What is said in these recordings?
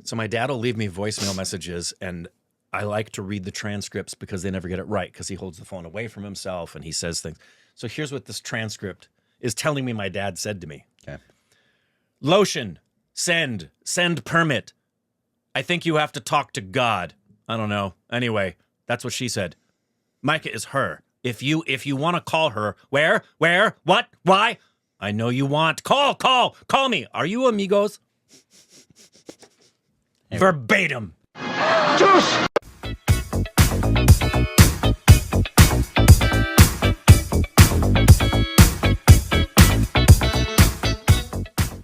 So my dad will leave me voicemail messages, and I like to read the transcripts because they never get it right because he holds the phone away from himself and he says things. So here's what this transcript is telling me my dad said to me. Okay. Lotion, send permit. I think you have to talk to God. I don't know. Anyway, that's what she said. Micah is her. If you want to call her, where, what, why? I know you want. Call me. Are you amigos? Verbatim.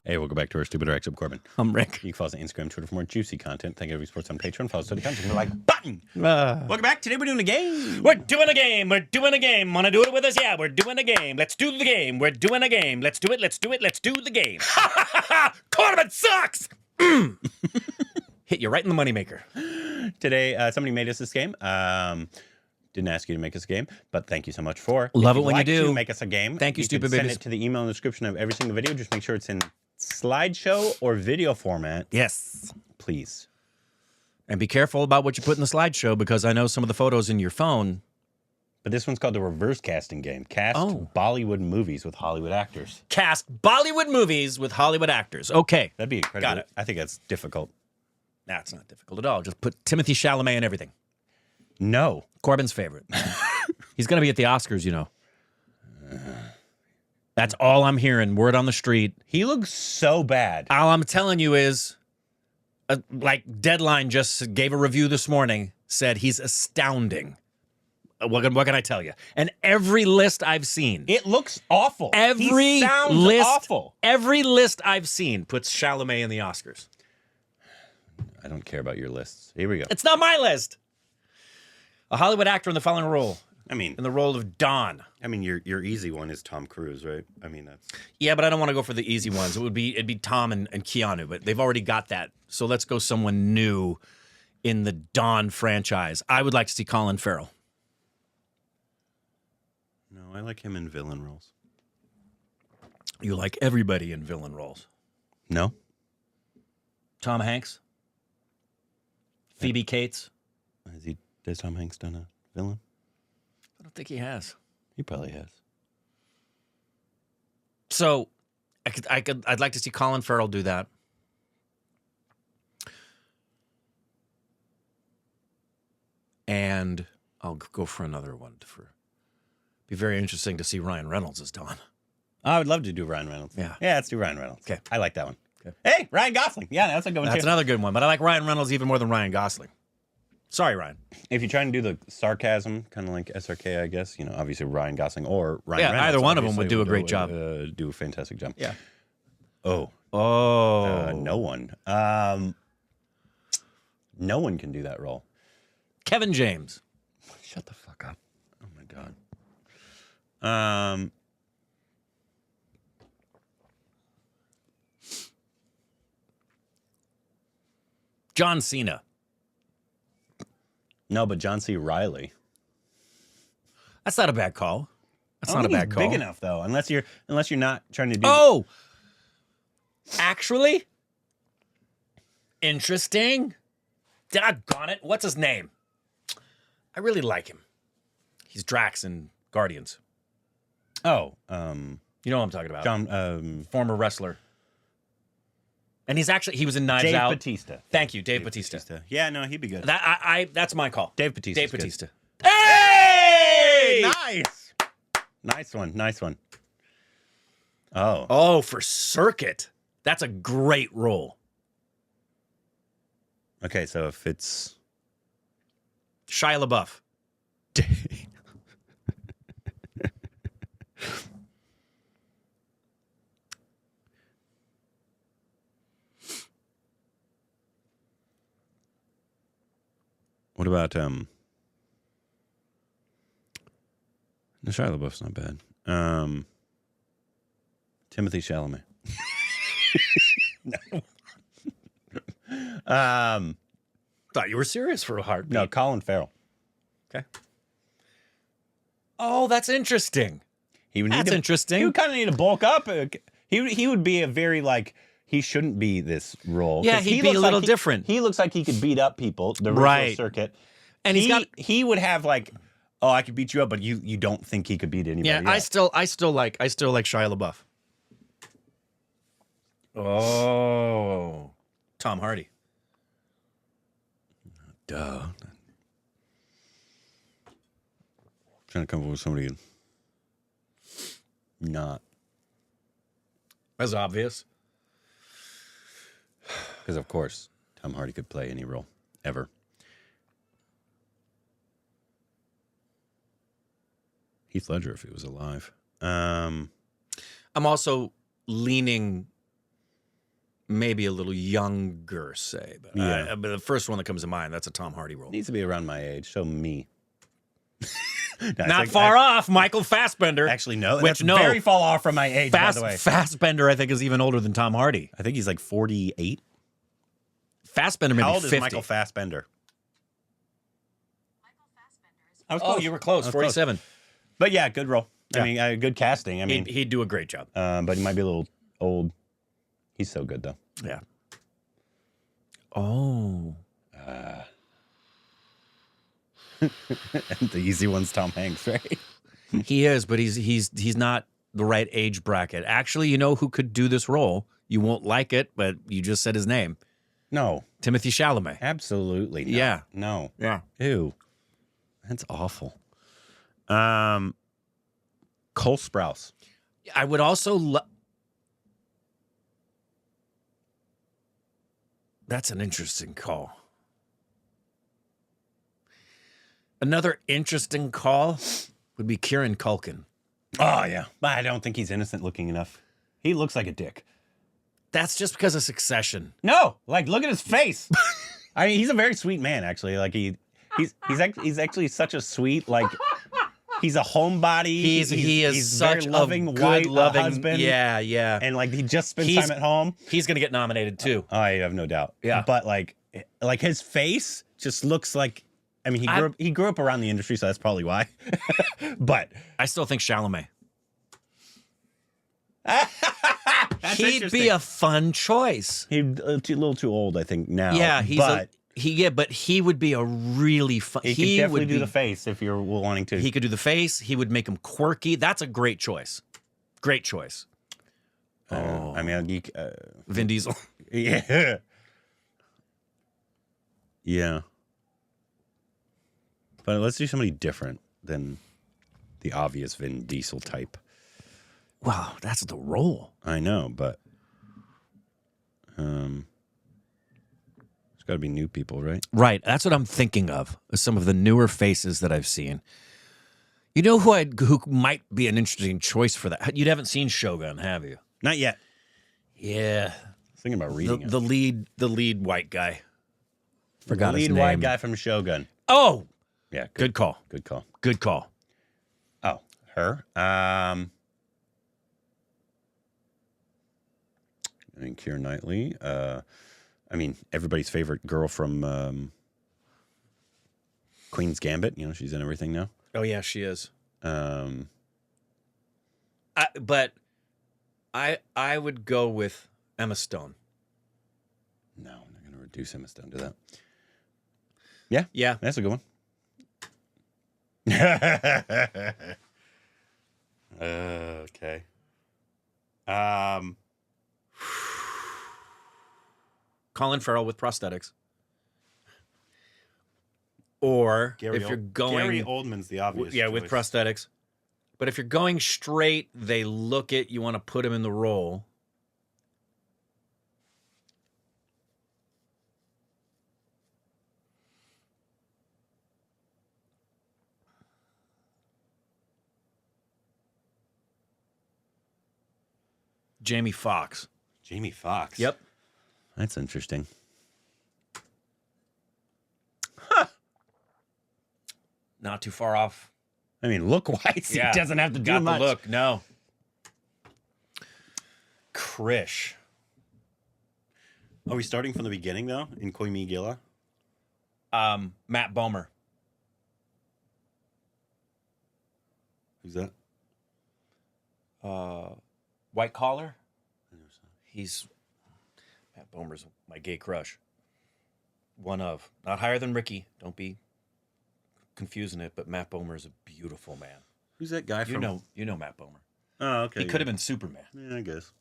Hey, we'll go back to our stupid Rex of Corbin. I'm Rick. You can follow us on Instagram, Twitter for more juicy content. Thank you, everybody sports on Patreon. Follow us on the content. The like button. Welcome back. Today we're doing a game. We're doing a game. Want to do it with us? Yeah, we're doing a game. Let's do the game. We're doing a game. Let's do it. Let's do the game. Korbin sucks. Hit you right in the moneymaker. Today, somebody made us this game. Didn't ask you to make us a game, but thank you so much for. Love it when you do. To make us a game. Thank you, stupid send babies. Send it to the email in the description of every single video. Just make sure it's in slideshow or video format. Yes. Please. And be careful about what you put in the slideshow because I know some of the photos in your phone. But this one's called the reverse casting game. Cast Bollywood movies with Hollywood actors. Cast Bollywood movies with Hollywood actors. Okay. That'd be incredible. Got it. I think that's difficult. That's not difficult at all. Just put Timothy Chalamet in everything. No. Corbin's favorite. He's going to be at the Oscars, you know. That's all I'm hearing. Word on the street. He looks so bad. All I'm telling you is, like Deadline just gave a review this morning, said he's astounding. What can I tell you? And every list I've seen. It looks awful. Every he sounds list, awful. Every list I've seen puts Chalamet in the Oscars. I don't care about your lists. Here we go. It's not my list. A Hollywood actor in the following role. I mean, in the role of Don. I mean, your easy one is Tom Cruise, right? I mean, that's... Yeah, but I don't want to go for the easy ones. It'd be Tom and Keanu, but they've already got that. So let's go someone new in the Don franchise. I would like to see Colin Farrell. No, I like him in villain roles. You like everybody in villain roles. No. Tom Hanks? Phoebe Cates? Has Tom Hanks done a villain? I don't think he has. He probably has. So, I'd like to see Colin Farrell do that. And I'll go for another one. Be very interesting to see Ryan Reynolds as Don. I would love to do Ryan Reynolds. Yeah. Yeah, let's do Ryan Reynolds. Okay. I like that one. Okay. Hey, Ryan Gosling. Yeah, that's a good one too. That's another good one, but I like Ryan Reynolds even more than Ryan Gosling. Sorry, Ryan. If you're trying to do the sarcasm, kind of like SRK, I guess, you know, obviously Ryan Gosling or Ryan Reynolds. Yeah, either one of them would do a great job. Do a fantastic job. Yeah. Oh. No one. No one can do that role. Kevin James. Shut the fuck up. Oh, my God. John Cena. No, but John C. Reilly. That's not a bad call. That's not a bad call. Big enough though, unless you're not trying to do. Oh, actually, interesting. Doggone it! What's his name? I really like him. He's Drax in Guardians. Oh, you know what I'm talking about. John, former wrestler. And he was in Knives Dave Out. Bautista. Thank you, Dave Bautista. Yeah, no, he'd be good. That's my call. Dave Bautista. Dave Bautista. Good. Hey! Nice. Nice one. Nice one. Oh. Oh, for Circuit. That's a great role. Okay, so if it's Shia LaBeouf. What about no, Shia LaBeouf's not bad. Timothy Chalamet. No. Thought you were serious for a heartbeat. No, Colin Farrell. Okay. Oh, that's interesting. He would That's interesting. He would kind of need to bulk up. He would be a very he shouldn't be this role. Yeah, 'Cause he'd he be a looks little like different. He looks like he could beat up people. The Right. racial circuit. And he would have like, oh, I could beat you up, but you don't think he could beat anybody. Yeah, up. I still like Shia LaBeouf. Oh, Tom Hardy. Duh. Trying to come up with somebody not. As obvious. Because, of course, Tom Hardy could play any role, ever. Heath Ledger, if he was alive. I'm also leaning maybe a little younger, say. But, Yeah. but the first one that comes to mind, that's a Tom Hardy role. Needs to be around my age, so me. No, Not far off, Michael Fassbender. Actually, no. Which, That's no. very far off from my age, by the way. Fassbender, I think, is even older than Tom Hardy. I think he's like 48. Fassbender maybe How old 50. is Michael Fassbender? I was Oh, close. you were close. I was 47. But yeah, good role. Yeah. I mean, good casting. I mean, He'd do a great job. but he might be a little old. He's so good, though. Yeah. Oh. The easy one's Tom Hanks, right? He is, but he's not the right age bracket. Actually, you know who could do this role? You won't like it, but you just said his name. No. Timothy Chalamet. Absolutely not. Yeah. No. Yeah. Ew. That's awful. Cole Sprouse. I would also That's an interesting call. Another interesting call would be Kieran Culkin. Oh, yeah. But I don't think he's innocent looking enough. He looks like a dick. That's just because of Succession. No, like look at his face. I mean, he's a very sweet man, actually. Like he's actually such a sweet, like he's a homebody. He is he's such very loving, a good, white loving husband. Yeah. And like he just spends time at home. He's gonna get nominated too. I have no doubt. Yeah. But like his face just looks like. I mean, he grew up around the industry, so that's probably why. But I still think Chalamet. that's He'd be a fun choice. He's a little too old, I think, now. Yeah, but but he would be a really fun. he could definitely do the face if you're wanting to. He could do the face. He would make him quirky. That's a great choice. Great choice. I mean, Vin Diesel. yeah, yeah. But let's do somebody different than the obvious Vin Diesel type. Wow, that's the role. I know, but there's got to be new people, right? Right. That's what I'm thinking of. Some of the newer faces that I've seen. You know who might be an interesting choice for that? You haven't seen Shogun, have you? Not yet. Yeah. I was thinking about reading it. The lead white guy. Forgot the his lead name. white guy from Shogun. Oh, Yeah, good call. Good call. Good call. Oh, her. I mean, Keira Knightley. I mean, everybody's favorite girl from Queen's Gambit. You know, she's in everything now. Oh yeah, she is. Um, But I would go with Emma Stone. no, I'm not going to reduce Emma Stone to that. Yeah, Yeah. that's a good one. Okay. Colin Farrell with prosthetics. Or if you're going Gary Oldman's the obvious. with choice. prosthetics. But if you're going straight, they look at you want to put him in the role. Jamie Foxx. Jamie Foxx. Yep. That's interesting. Not too far off. I mean, look-wise, Yeah. he doesn't have to do Got much. the look. No. Krish. Are we starting from the beginning, though, in Koimi Gila? Matt Bomer. Who's that? White collar. He's Matt Bomer's my gay crush. One of. Not higher than Ricky. Don't be confusing it, but Matt Bomer is a beautiful man. Who's that guy from? You know Matt Bomer. Oh, okay. He could have been Superman. Yeah, I guess.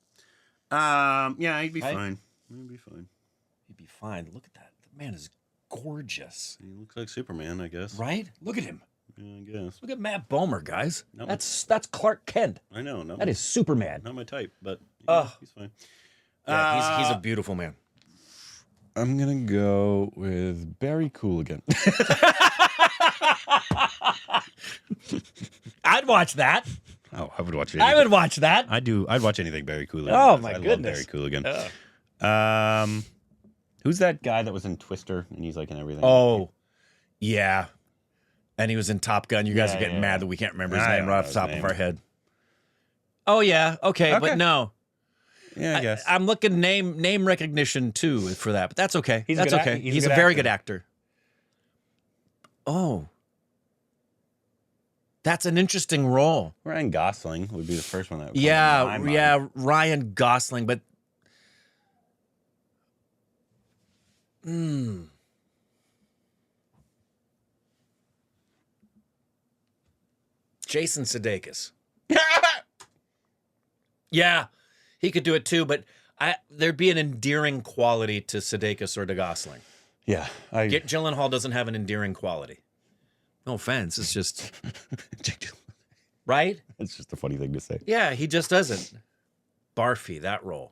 Yeah, he'd be fine. He'd be fine. He'd be fine. Look at that. The man is gorgeous. He looks like Superman, I guess. Right? Look at him. Yeah, I guess. Look at Matt Bomer, guys. No. That's Clark Kent. I know. No, That is Superman. not my type, but he's fine. Yeah, he's a beautiful man. I'm gonna go with Barry Cooligan. I'd watch that. Oh, I would watch it. I would watch that. I'd watch anything Barry Cooligan. Oh my I goodness. love Barry Cooligan. Who's that guy that was in Twister and he's like in everything? Oh, yeah. And he was in Top Gun. You guys are getting mad that we can't remember his name right off the top of our head. Oh yeah, okay, but no. Yeah, I guess. I'm looking name recognition too for that, but that's okay. That's okay. He's He's a a good very actor. good actor. Oh. That's an interesting role. Ryan Gosling would be the first one that would come Yeah, to my mind. yeah, Ryan Gosling, but Jason Sudeikis. Yeah, he could do it too, but there'd be an endearing quality to Sudeikis or to Gosling. Yeah. Gyllenhaal doesn't have an endearing quality. No offense, it's just right. It's just a funny thing to say. Yeah, he just doesn't. Barfy, that role.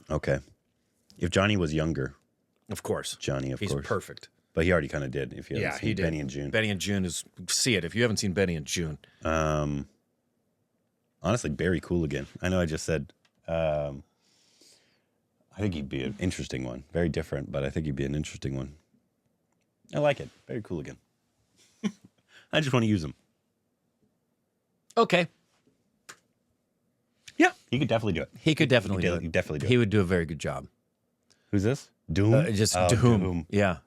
Okay. If Johnny was younger, Of course. Johnny, of He's course. perfect. But he already kind of did. If you haven't Yeah, seen he did. Benny and June. Benny and June is see it if you haven't seen Benny and June. Honestly, Barry Cooligan. I know I just said. I think he'd be an interesting one. Very different, but I think he'd be an interesting one. I like it. Barry Cooligan. I just want to use him. Okay. Yeah, he could definitely do it. He could definitely do it. He'd definitely do it. He would do a very good job. Who's this? Doom? Just Oh, Doom. Yeah.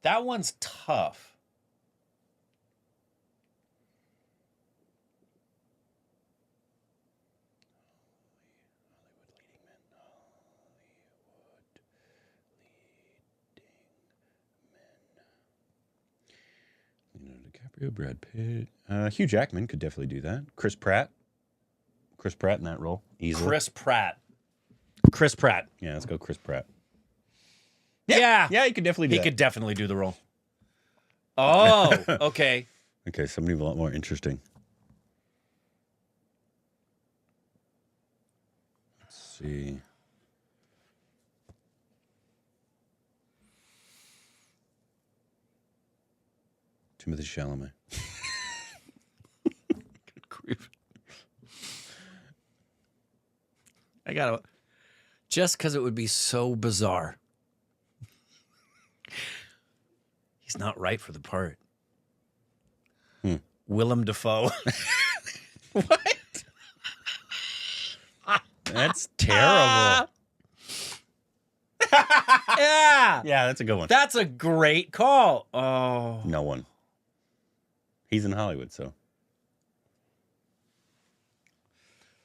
That one's tough. Leonardo DiCaprio, Brad Pitt. Hugh Jackman could definitely do that. Chris Pratt. Chris Pratt in that role. Easily. Chris Pratt. Chris Pratt. Yeah, let's go Chris Pratt. Yeah. Yeah, he could definitely do He that. could definitely do the role. Oh, okay. Okay, somebody a lot more interesting. Let's see. Timothée Chalamet. Good grief. I gotta, just because it would be so bizarre. He's not right for the part. Willem Dafoe. What? That's terrible. Yeah. Yeah, that's a good one. That's a great call. Oh. No one. He's in Hollywood, so.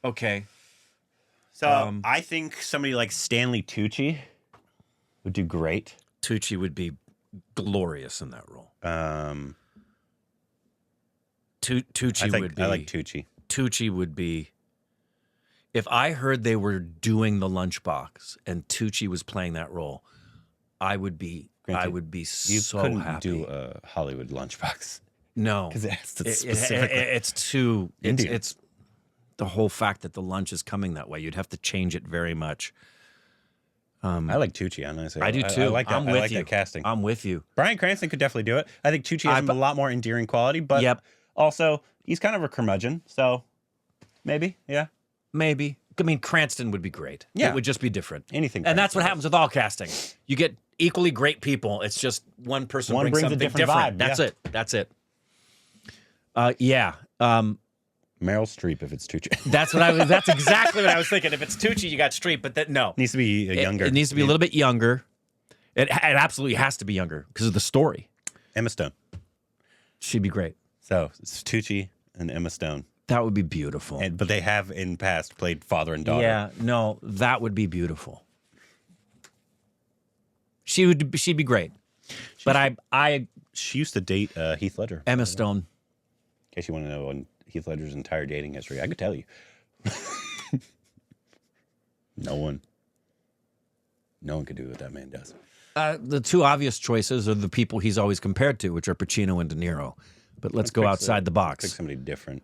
Okay. So I think somebody like Stanley Tucci would do great. Tucci would be glorious in that role. Tucci would be. I like Tucci. Tucci would be. If I heard they were doing The Lunchbox and Tucci was playing that role, I would be. Granted, I would be You so couldn't happy. do a Hollywood lunchbox No, because it has to It- specifically. it's too. Indian. It's the whole fact that the lunch is coming that way. You'd have to change it very much. I like Tucci. Honestly, I do too. I like that. I'm I with like you. that casting. I'm with you. Bryan Cranston could definitely do it. I think Tucci has a lot more endearing quality, but Yep. also he's kind of a curmudgeon, so maybe, yeah. Maybe. I mean, Cranston would be great. Yeah. It would just be different. Anything And that's Cranston what happens with all casting. You get equally great people. It's just one person One brings brings a something different different. vibe, That's yeah. it. That's it. Yeah. Meryl Streep if it's Tucci. That's exactly what I was thinking. If it's Tucci, you got Streep, but no. Needs to be younger. It needs to be a little bit younger. It absolutely has to be younger because of the story. Emma Stone. She'd be great. So it's Tucci and Emma Stone. That would be beautiful. But they have in past played father and daughter. Yeah, no, that would be beautiful. She'd be great. But She used to date Heath Ledger. Emma Stone. In case you want to know on Heath Ledger's entire dating history, I could tell you. No one could do what that man does. The two obvious choices are the people he's always compared to, which are Pacino and De Niro. But let's go outside the box. Pick somebody different.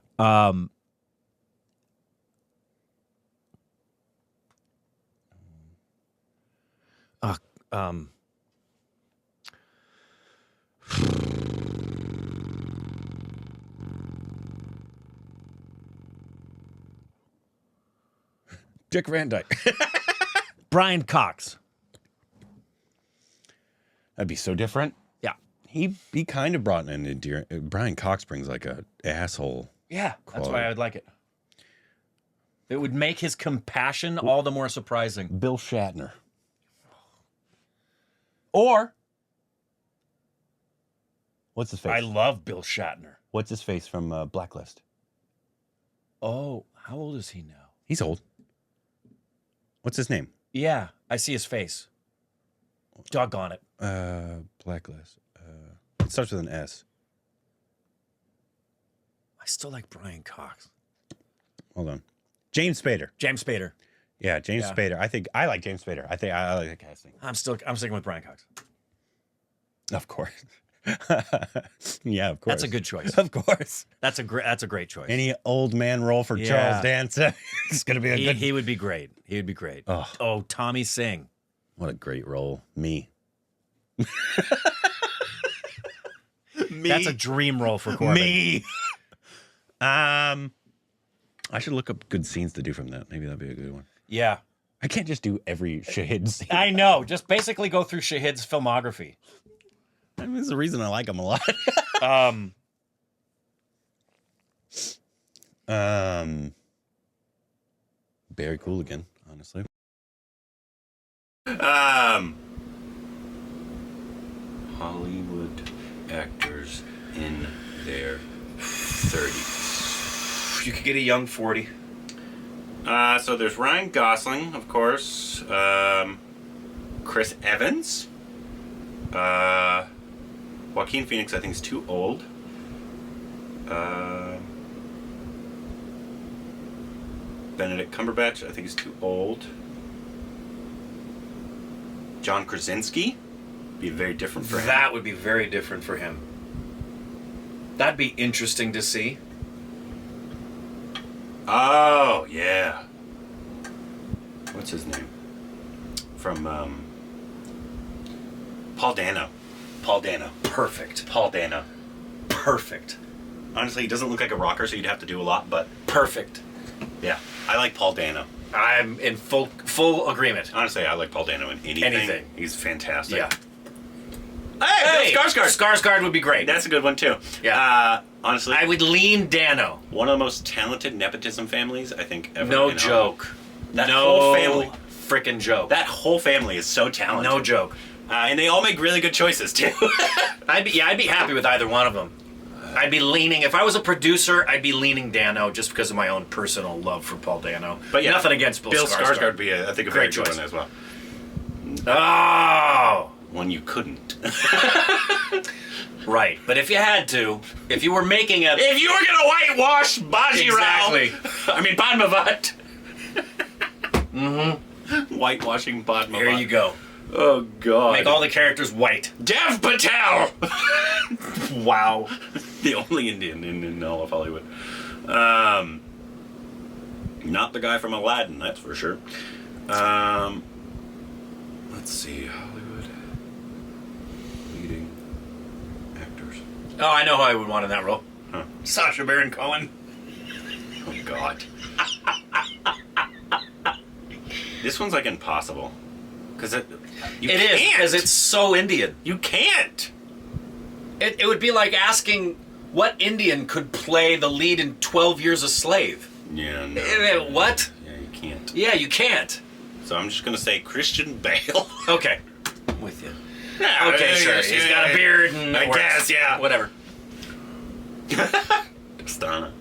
Dick Van Dyke. Brian Cox. That'd be so different. Yeah. He kind of brought in Brian Cox brings like a asshole. Yeah, that's quality. why I would like it. It would make his compassion all the more surprising. Bill Shatner. Or What's his face? I love Bill Shatner. What's his face from Blacklist? Oh, how old is he now? He's old. What's his name? Yeah, I see his face. Doggone it. Blacklist. It starts with an S. I still like Brian Cox. Hold on. James Spader. James Spader. Yeah, James Yeah. Spader. I like James Spader. I like the casting. I'm sticking with Brian Cox. Of course. Yeah, of course. That's a good choice. Of course. That's a great choice. Any old man role for Yeah. Charles Dance. It's gonna be a good. He would be great. He would be great. Oh. Oh, Tommy Singh. What a great role. Me. Me. That's a dream role for Corbin. Me. I should look up good scenes to do from that. Maybe that'd be a good one. Yeah. I can't just do every Shahid scene. I know. Just basically go through Shahid's filmography. I mean, there's a reason I like him a lot. Very cool again, honestly. Hollywood actors in their 30s. You could get a young 40. So there's Ryan Gosling, of course. Chris Evans. Joaquin Phoenix, I think, is too old. Benedict Cumberbatch, I think, is too old. John Krasinski, be very different for him. That would be very different for him. That'd be interesting to see. Oh, yeah. What's his name? From, Paul Dano. Paul Dano. Perfect. Paul Dano. Perfect. Honestly, he doesn't look like a rocker, so you'd have to do a lot, but Perfect. yeah, I like Paul Dano. I'm in full agreement. Honestly, I like Paul Dano in anything. Anything. He's fantastic. Yeah. Hey, Bill Skarsgård. Skarsgård would be great. That's a good one, too. Yeah. Honestly, I would lean Dano. one of the most talented nepotism families, I think, ever. No in joke. Hollywood. That no whole family. Freaking joke. That whole family is so talented. No joke. And they all make really good choices, too. I'd be happy with either one of them. I'd be leaning, if I was a producer, I'd be leaning Dano just because of my own personal love for Paul Dano. But yeah, nothing against Bill Skarsgård. would be, I think, a Great very good choice. one as well. Oh! One you couldn't. Right, but if you had to, if you were making a... If you were gonna whitewash Baji Exactly. Rao, I mean Padmavat. Whitewashing Padmavat. Here you go. Oh God. Make all the characters white. Dev Patel. Wow. The only Indian in all of Hollywood. Not the guy from Aladdin, that's for sure. Let's see, Hollywood leading actors. Oh, I know who I would want in that role. Huh. Sacha Baron Cohen. Oh God. This one's like impossible. Because It is, because it's so Indian. You can't. It would be like asking what Indian could play the lead in 12 Years a Slave. Yeah, no. What? Yeah, you can't. Yeah, you can't. So I'm just going to say Christian Bale. Okay. I'm with you. Yeah, Okay, sure. He's got a beard and I it works. guess, yeah. Whatever. Dostana.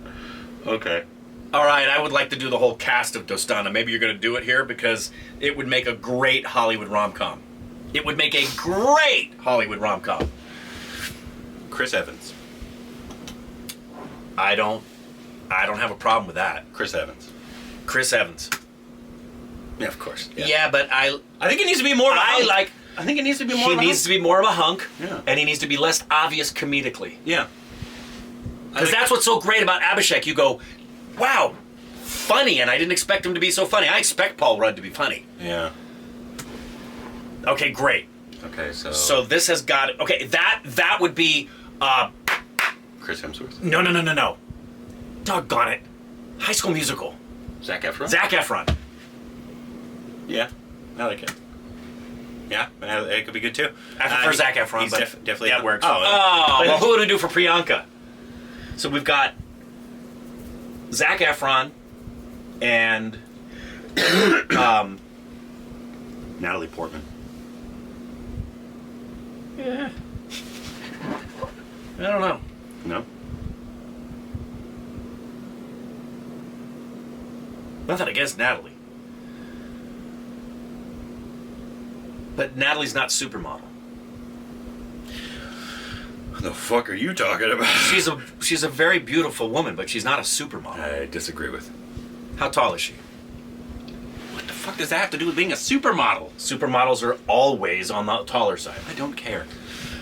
Okay. All right, I would like to do the whole cast of Dostana. Maybe you're going to do it here because it would make a great Hollywood rom-com. It would make a great Hollywood rom-com. Chris Evans. I don't have a problem with that. Chris Evans. Chris Evans. Yeah, of course. Yeah, but I think it needs to be more. I think it needs to be more. He needs to be more of a hunk, Yeah. and he needs to be less obvious comedically. Yeah. Because that's what's so great about Abhishek. You go, wow, funny, and I didn't expect him to be so funny. I expect Paul Rudd to be funny. Yeah. Okay, great. Okay, so. So this has got okay. That would be Chris Hemsworth. no. Doggone it, High School Musical. Zac Efron. Zac Efron. Yeah, I like it. Yeah, it could be good too. I prefer Zac Efron. He's but definitely that works. Oh, well, who would we do for Priyanka? So we've got Zac Efron and Natalie Portman. yeah. I don't know. No. Nothing against Natalie. But Natalie's not supermodel. What the fuck are you talking about? She's a very beautiful woman, but she's not a supermodel. I disagree with. How tall is she? What the fuck does that have to do with being a supermodel? Supermodels are always on the taller side. I don't care.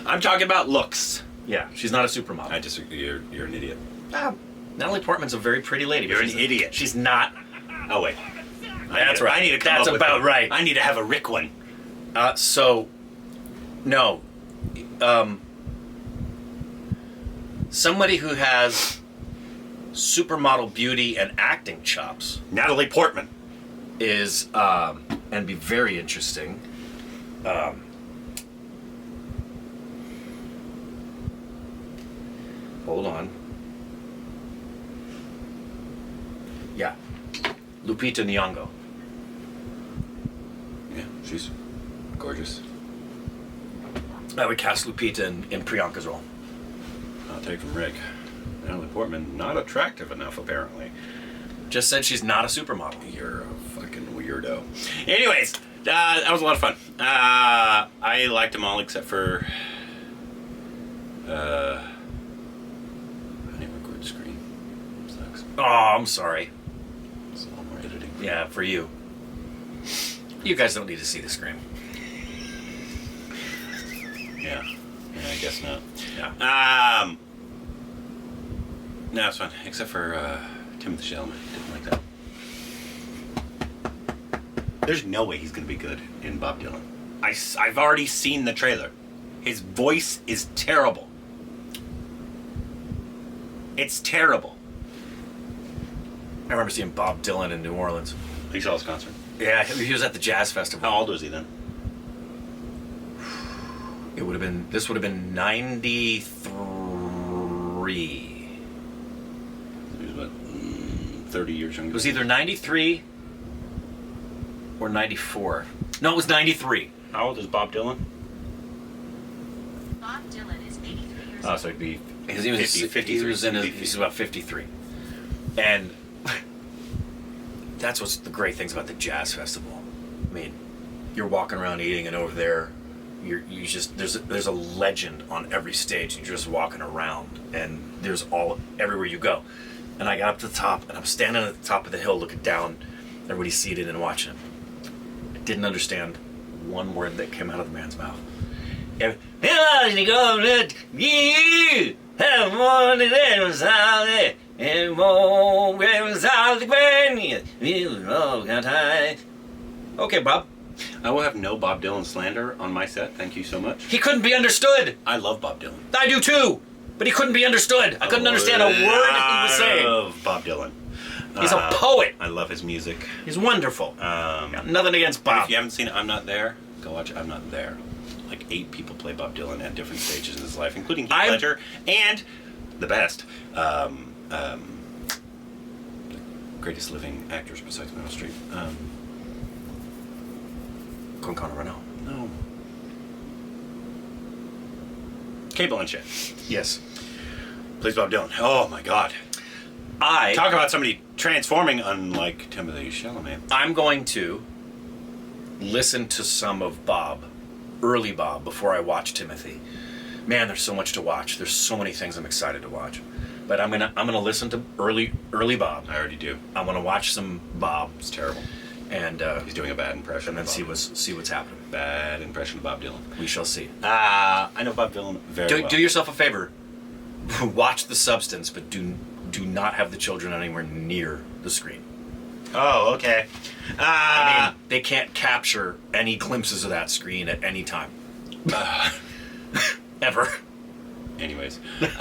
I'm talking about looks. Yeah, she's not a supermodel. I disagree. You're an idiot. Natalie Portman's a very pretty lady. But You're an she's idiot. She's not. Oh wait. That's right. I need to come That's up with about one. right. I need to have a Rick one. No. Somebody who has supermodel beauty and acting chops Natalie Portman. is, and be very interesting. Hold on. Yeah. Lupita Nyong'o. Yeah, she's gorgeous. I would cast Lupita in Priyanka's role. I'll take from Rick. Natalie Portman, not attractive enough, apparently. Just said she's not a supermodel. You're a fucking weirdo. Anyways, that was a lot of fun. I liked them all except for... I didn't record the screen. Sucks. Oh, I'm sorry. It's a lot more editing. Yeah, for you. You guys don't need to see the screen. Yeah, I guess not. Yeah. No, it's fun. Except for Timothy Chalamet. Didn't like that. There's no way he's going to be good in Bob Dylan. I've already seen the trailer. His voice is terrible. It's terrible. I remember seeing Bob Dylan in New Orleans. You saw his concert? Yeah, he was at the Jazz Festival. How old was he then? This would have been 93. He was about 30 years younger. It was either 93 or 94. No, it was 93. How old is Bob Dylan? Bob Dylan is 83 years Oh, old. so he'd be Because he was 53. he's about 53. And that's what's the great things about the Jazz Festival. I mean, you're walking around eating, and over there, you just there's a legend on every stage. And you're just walking around, and there's everywhere you go. And I got up to the top, and I'm standing at the top of the hill, looking down. Everybody's seated and watching him. I didn't understand one word that came out of the man's mouth. Okay, Bob. I will have no Bob Dylan slander on my set. Thank you so much. He couldn't be understood. I love Bob Dylan. I do too. But he couldn't be understood. I couldn't understand a word he was saying. I love Bob Dylan. He's a poet. I love his music. He's wonderful. Got nothing against But Bob. if you haven't seen I'm Not There, Go watch it. I'm not there. Like 8 people play Bob Dylan at different stages in his life, including Heath I'm- Ledger and the best, the greatest living actors besides Meryl Streep. Quinconno Renault. No. Cate Blanchett Yes. plays Bob Dylan. Oh my God. Talk about somebody transforming, unlike Timothée Chalamet. I'm going to listen to some of Bob, early Bob, before I watch Timothy. Man, there's so much to watch. There's so many things I'm excited to watch. But I'm gonna listen to early Bob. I already do. I'm gonna watch some Bob, It's terrible. and He's doing a bad impression. and then of see Bob. what's happening. Bad impression of Bob Dylan. We shall see. I know Bob Dylan very well. Do yourself a favor. Watch The Substance, but do not have the children anywhere near the screen. Oh, okay. I mean, they can't capture any glimpses of that screen at any time. Ever. Anyways, let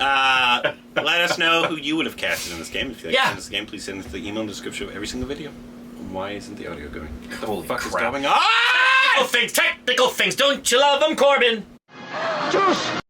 us know who you would have casted in this game. If you'd like to Yeah. send this game, please send it to the email in the description of every single video. Why isn't the audio going? What the Holy fuck is crap. going on? Technical things! Don't you love them, Corbin? Juice!